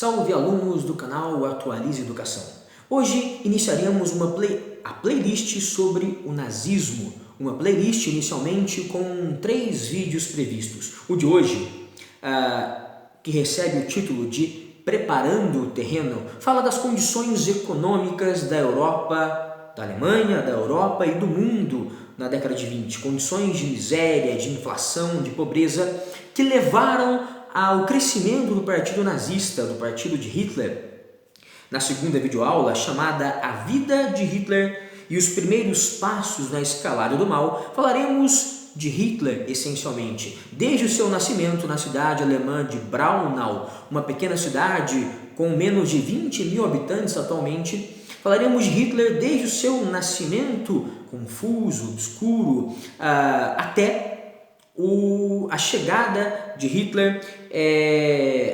Salve alunos do canal Atualize Educação! Hoje iniciaremos a playlist sobre o nazismo, uma playlist inicialmente com 3 vídeos previstos. O de hoje, que recebe o título de Preparando o Terreno, fala das condições econômicas da Europa, da Alemanha, da Europa e do mundo na década de 20, condições de miséria, de inflação, de pobreza, que levaram ao crescimento do partido nazista, do partido de Hitler. Na segunda videoaula, chamada A Vida de Hitler e os Primeiros Passos na Escalada do Mal, falaremos de Hitler essencialmente, desde o seu nascimento na cidade alemã de Braunau, uma pequena cidade com menos de 20 mil habitantes atualmente. Falaremos de Hitler desde o seu nascimento, confuso, obscuro, até a chegada de Hitler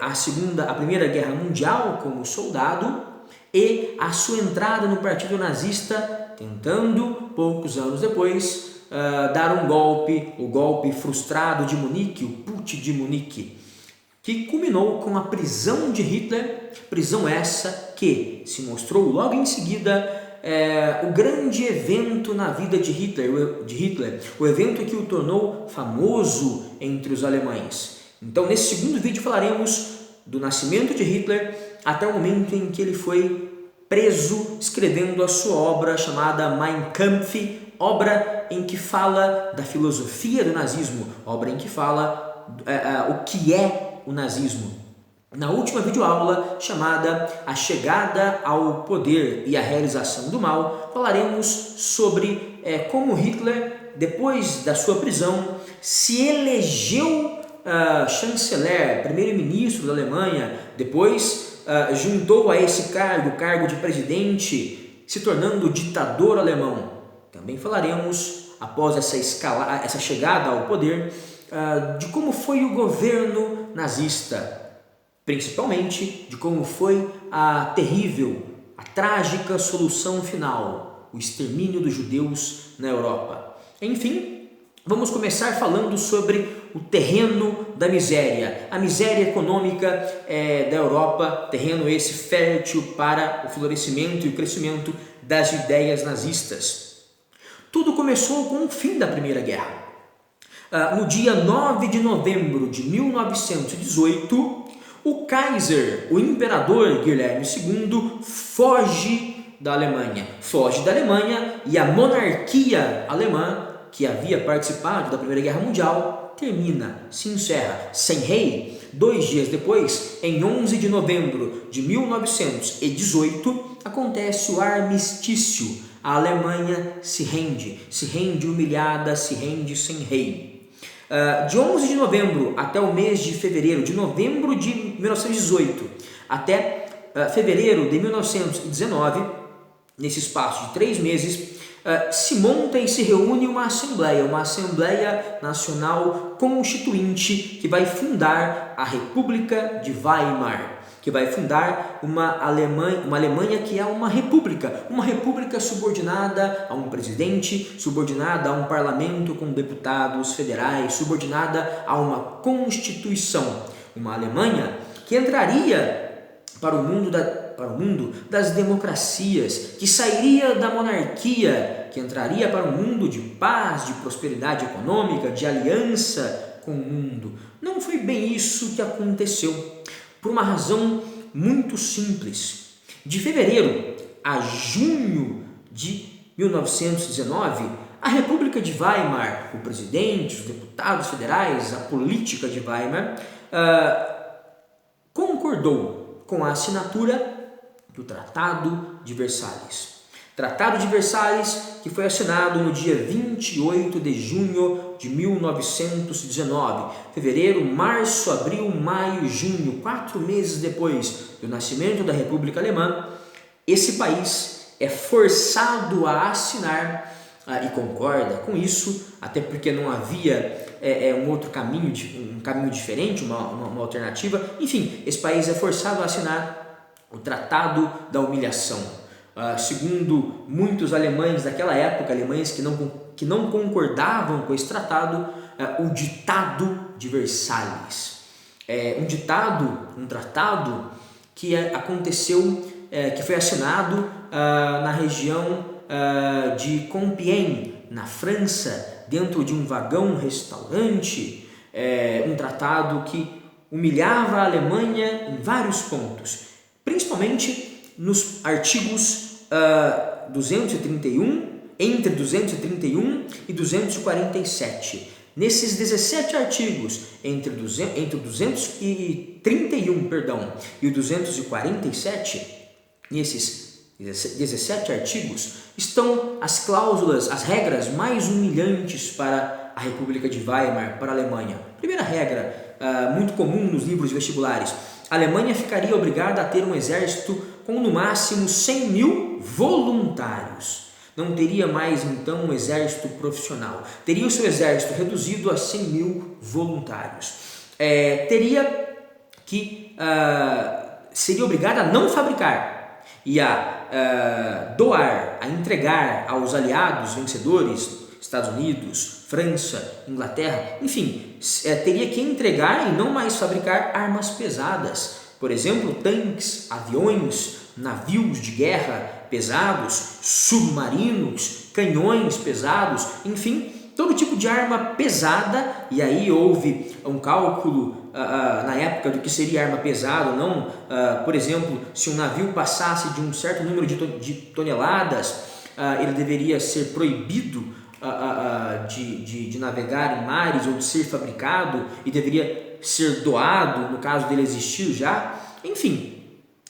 à Primeira Guerra Mundial como soldado e a sua entrada no partido nazista, tentando, poucos anos depois, dar o golpe frustrado de Munique, o Putsch de Munique, que culminou com a prisão de Hitler, prisão essa que se mostrou logo em seguida o grande evento na vida de Hitler, o evento que o tornou famoso entre os alemães. Então, nesse segundo vídeo falaremos do nascimento de Hitler até o momento em que ele foi preso escrevendo a sua obra chamada Mein Kampf, obra em que fala da filosofia do nazismo, obra em que fala o que é o nazismo. Na última videoaula, chamada A Chegada ao Poder e a Realização do Mal, falaremos sobre como Hitler, depois da sua prisão, se elegeu chanceler, primeiro-ministro da Alemanha, depois juntou a esse cargo, o cargo de presidente, se tornando ditador alemão. Também falaremos, após essa chegada ao poder, de como foi o governo nazista, principalmente de como foi a terrível, a trágica solução final, o extermínio dos judeus na Europa. Enfim, vamos começar falando sobre o terreno da miséria, a miséria econômica da Europa, terreno esse fértil para o florescimento e o crescimento das ideias nazistas. Tudo começou com o fim da Primeira Guerra. No dia 9 de novembro de 1918, o Kaiser, o imperador Guilherme II, foge da Alemanha e a monarquia alemã, que havia participado da Primeira Guerra Mundial, se encerra sem rei. 2 dias depois, em 11 de novembro de 1918, acontece o armistício. A Alemanha se rende humilhada, se rende sem rei. De 11 de novembro até o mês de fevereiro, de novembro de 1918 até fevereiro de 1919, nesse espaço de 3 meses, se monta e se reúne uma Assembleia Nacional Constituinte que vai fundar a República de Weimar, que vai fundar uma Alemanha que é uma república subordinada a um presidente, subordinada a um parlamento com deputados federais, subordinada a uma constituição, uma Alemanha que entraria para o mundo das democracias, que sairia da monarquia, que entraria para um mundo de paz, de prosperidade econômica, de aliança com o mundo. Não foi bem isso que aconteceu. Por uma razão muito simples. De fevereiro a junho de 1919, a República de Weimar, o presidente, os deputados federais, a política de Weimar, concordou com a assinatura do Tratado de Versalhes. Tratado de Versalhes, que foi assinado no dia 28 de junho de 1919. Fevereiro, março, abril, maio, junho, 4 meses depois do nascimento da República Alemã, esse país é forçado a assinar e concorda com isso, até porque não havia um outro caminho, um caminho diferente, uma alternativa. Enfim, esse país é forçado a assinar o Tratado da Humilhação. Segundo muitos alemães daquela época, alemães que não concordavam com esse tratado, o Ditado de Versalhes. Um tratado que aconteceu, que foi assinado na região de Compiègne, na França, dentro de um vagão-restaurante, um tratado que humilhava a Alemanha em vários pontos, principalmente nos artigos 231, entre 231 e 247. Nesses 17 artigos, entre o 231 e o 247, nesses 17 artigos, estão as cláusulas, as regras mais humilhantes para a República de Weimar, para a Alemanha. Primeira regra, muito comum nos livros vestibulares: a Alemanha ficaria obrigada a ter um exército com no máximo 100 mil voluntários. Não teria mais então um exército profissional, teria o seu exército reduzido a 100 mil voluntários. Seria obrigada a não fabricar e a doar, a entregar aos aliados vencedores, Estados Unidos, França, Inglaterra, enfim, teria que entregar e não mais fabricar armas pesadas, por exemplo, tanques, aviões, navios de guerra pesados, submarinos, canhões pesados, enfim, todo tipo de arma pesada. E aí houve um cálculo na época do que seria arma pesada ou não. Por exemplo, se um navio passasse de um certo número de toneladas, ele deveria ser proibido de navegar em mares ou de ser fabricado e deveria ser doado, no caso dele existir já. Enfim,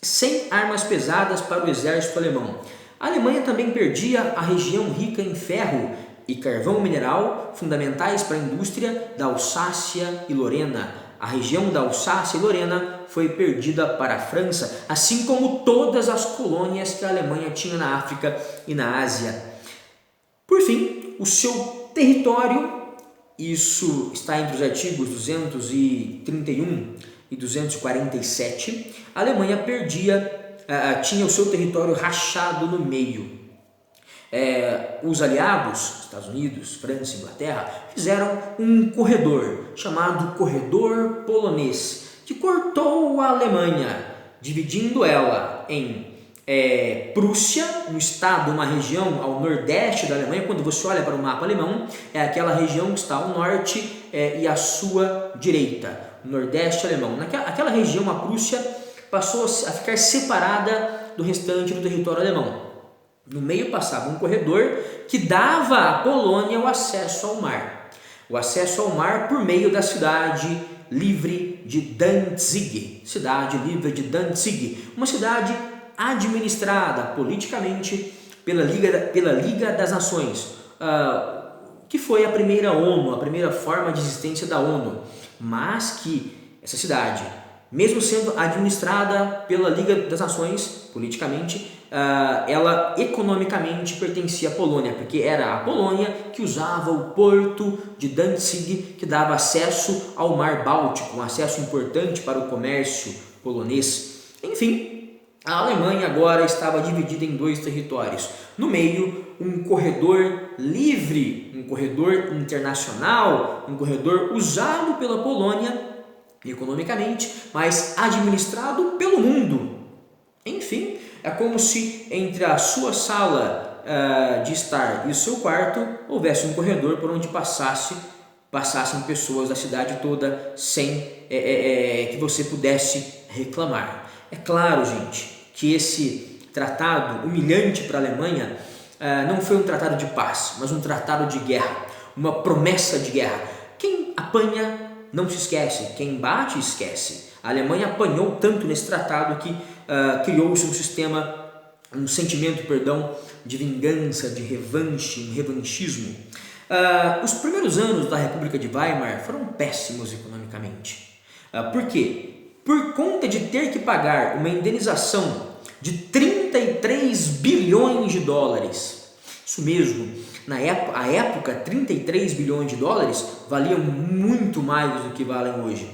100 armas pesadas para o exército alemão. A Alemanha também perdia a região rica em ferro e carvão mineral, fundamentais para a indústria da Alsácia e Lorena. A região da Alsácia e Lorena foi perdida para a França, assim como todas as colônias que a Alemanha tinha na África e na Ásia. Por fim, o seu território, isso está entre os artigos 231 e 247, a Alemanha tinha o seu território rachado no meio. Os aliados, Estados Unidos, França e Inglaterra, fizeram um corredor chamado Corredor Polonês, que cortou a Alemanha, dividindo ela em Prússia, um estado, uma região ao nordeste da Alemanha. Quando você olha para o mapa alemão, é aquela região que está ao norte e à sua direita, o nordeste alemão. Aquela região, a Prússia, passou a ficar separada do restante do território alemão. No meio passava um corredor que dava à Polônia o acesso ao mar. O acesso ao mar por meio da cidade livre de Danzig. Cidade livre de Danzig. Uma cidade administrada politicamente pela Liga das Nações, que foi a primeira ONU, a primeira forma de existência da ONU, mas que essa cidade, mesmo sendo administrada pela Liga das Nações politicamente, ela economicamente pertencia à Polônia, porque era a Polônia que usava o porto de Danzig, que dava acesso ao Mar Báltico, um acesso importante para o comércio polonês. Enfim, a Alemanha agora estava dividida em dois territórios. No meio, um corredor livre, um corredor internacional, um corredor usado pela Polônia economicamente, mas administrado pelo mundo. Enfim, é como se entre a sua sala de estar e o seu quarto houvesse um corredor por onde passassem pessoas da cidade toda sem que você pudesse reclamar. É claro, gente, que esse tratado humilhante para a Alemanha não foi um tratado de paz, mas um tratado de guerra, uma promessa de guerra. Quem apanha não se esquece, quem bate esquece. A Alemanha apanhou tanto nesse tratado que criou-se um sentimento de vingança, de revanche, um revanchismo. Os primeiros anos da República de Weimar foram péssimos economicamente. Por quê? Por conta de ter que pagar uma indenização de 33 bilhões de dólares. Isso mesmo, na época 33 bilhões de dólares valiam muito mais do que valem hoje.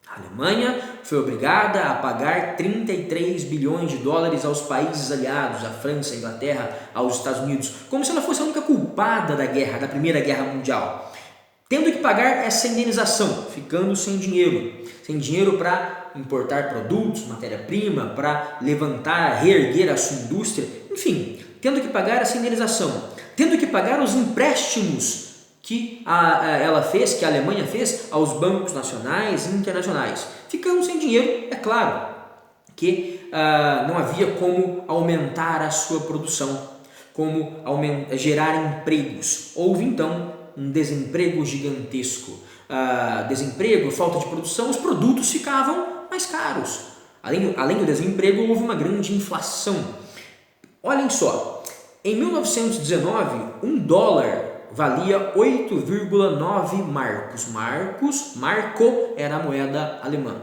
A Alemanha foi obrigada a pagar 33 bilhões de dólares aos países aliados, à França, à Inglaterra, aos Estados Unidos, como se ela fosse a única culpada da Primeira Guerra Mundial, tendo que pagar essa indenização, ficando sem dinheiro para importar produtos, matéria-prima, para levantar, reerguer a sua indústria, enfim, tendo que pagar essa indenização, tendo que pagar os empréstimos que ela fez, que a Alemanha fez aos bancos nacionais e internacionais, ficando sem dinheiro, é claro que não havia como aumentar a sua produção, como gerar empregos. Houve então um desemprego gigantesco. Desemprego, falta de produção, os produtos ficavam mais caros. Além do desemprego, houve uma grande inflação. Olhem só, em 1919, um dólar valia 8,9 marcos. Marco era a moeda alemã.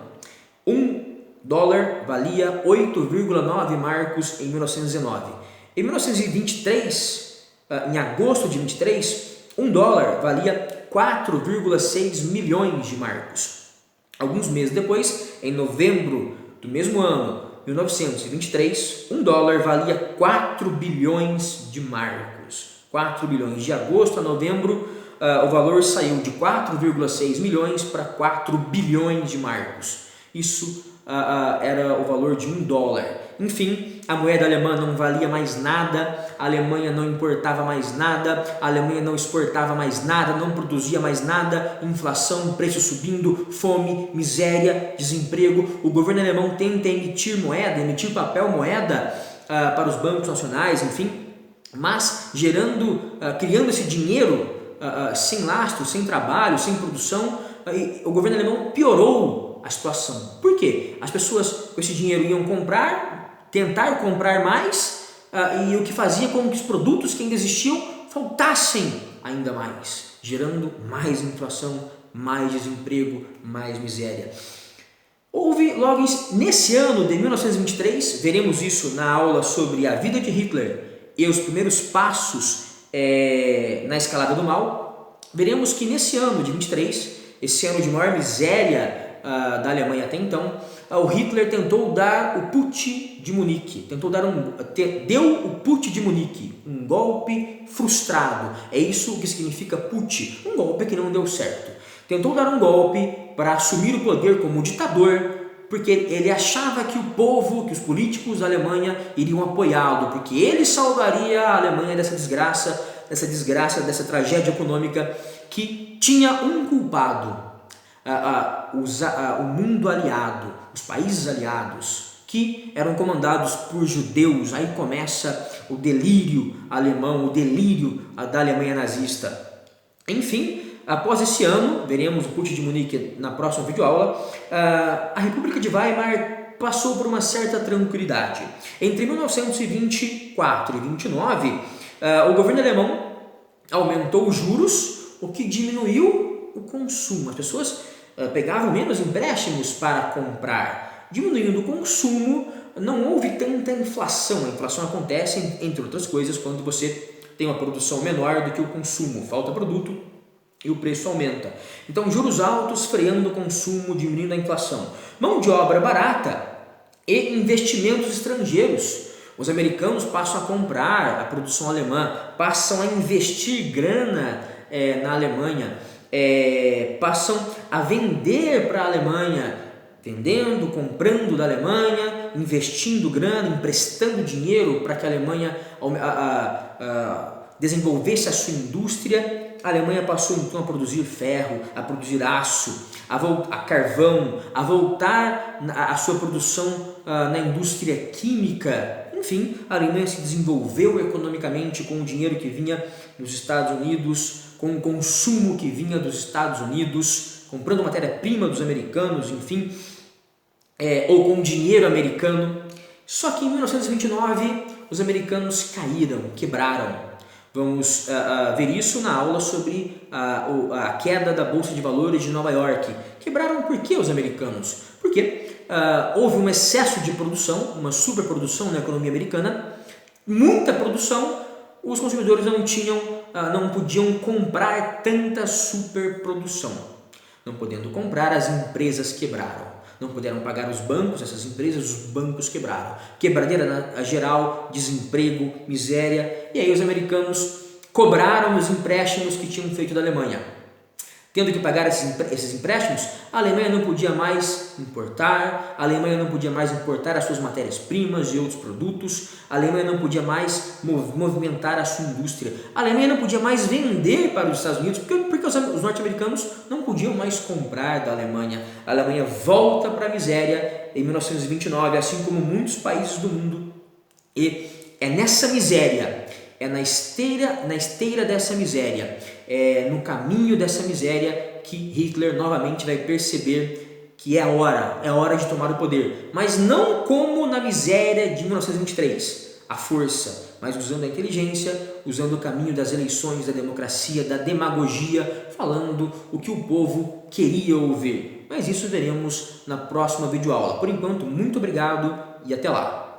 Um dólar valia 8,9 marcos em 1919. Em 1923, em agosto de 23, um dólar valia 4,6 milhões de marcos. Alguns meses depois, em novembro do mesmo ano, 1923, um dólar valia 4 bilhões de marcos. 4 bilhões. De agosto a novembro, o valor saiu de 4,6 milhões para 4 bilhões de marcos. Isso era o valor de um dólar. Enfim, a moeda alemã não valia mais nada, a Alemanha não importava mais nada, a Alemanha não exportava mais nada, não produzia mais nada, inflação, preço subindo, fome, miséria, desemprego. O governo alemão tenta emitir papel moeda para os bancos nacionais, enfim, mas criando esse dinheiro sem lastro, sem trabalho, sem produção, o governo alemão piorou a situação. Por quê? As pessoas com esse dinheiro iam tentar comprar mais, e o que fazia com que os produtos que ainda existiam faltassem ainda mais, gerando mais inflação, mais desemprego, mais miséria. Houve logo nesse ano de 1923, veremos isso na aula sobre a vida de Hitler e os primeiros passos na escalada do mal, veremos que nesse ano de 23, esse ano de maior miséria da Alemanha até então, o Hitler tentou dar o Putsch de Munique, deu o Putsch de Munique, um golpe frustrado. É isso que significa Putsch, um golpe que não deu certo. Tentou dar um golpe para assumir o poder como ditador, porque ele achava que o povo, que os políticos da Alemanha iriam apoiá-lo, porque ele salvaria a Alemanha dessa desgraça, dessa tragédia econômica, que tinha um culpado. O mundo aliado, os países aliados, que eram comandados por judeus. Aí começa o delírio alemão, o delírio da Alemanha nazista. Enfim, após esse ano, veremos o Putsch de Munique na próxima videoaula, a República de Weimar passou por uma certa tranquilidade. Entre 1924 e 1929, o governo alemão aumentou os juros, o que diminuiu o consumo. As pessoas pegavam menos empréstimos para comprar. Diminuindo o consumo, não houve tanta inflação. A inflação acontece, entre outras coisas, quando você tem uma produção menor do que o consumo. Falta produto e o preço aumenta. Então, juros altos freando o consumo, diminuindo a inflação. Mão de obra barata e investimentos estrangeiros. Os americanos passam a comprar a produção alemã, passam a investir grana na Alemanha, passam a vender para a Alemanha, vendendo, comprando da Alemanha, investindo grana, emprestando dinheiro para que a Alemanha desenvolvesse a sua indústria. A Alemanha passou então a produzir ferro, a produzir aço, a carvão, a voltar a sua produção na indústria química. Enfim, a Alemanha se desenvolveu economicamente com o dinheiro que vinha dos Estados Unidos, com o consumo que vinha dos Estados Unidos, comprando matéria-prima dos americanos, enfim, ou com dinheiro americano. Só que em 1929 os americanos quebraram. Vamos ver isso na aula sobre a queda da Bolsa de Valores de Nova York. Quebraram por que os americanos? Porque houve um excesso de produção, uma superprodução na economia americana, muita produção, os consumidores não podiam comprar tanta superprodução. Não podendo comprar, as empresas quebraram. Não puderam pagar os bancos, essas empresas, os bancos quebraram. Quebradeira geral, desemprego, miséria. E aí os americanos cobraram os empréstimos que tinham feito da Alemanha. Tendo que pagar esses empréstimos, a Alemanha não podia mais importar, a Alemanha não podia mais importar as suas matérias-primas e outros produtos, a Alemanha não podia mais movimentar a sua indústria, a Alemanha não podia mais vender para os Estados Unidos, porque os norte-americanos não podiam mais comprar da Alemanha. A Alemanha volta para a miséria em 1929, assim como muitos países do mundo, e é nessa miséria, é na esteira dessa miséria, no caminho dessa miséria que Hitler novamente vai perceber que é hora de tomar o poder, mas não como na miséria de 1923, a força, mas usando a inteligência, usando o caminho das eleições, da democracia, da demagogia, falando o que o povo queria ouvir. Mas isso veremos na próxima videoaula. Por enquanto, muito obrigado e até lá!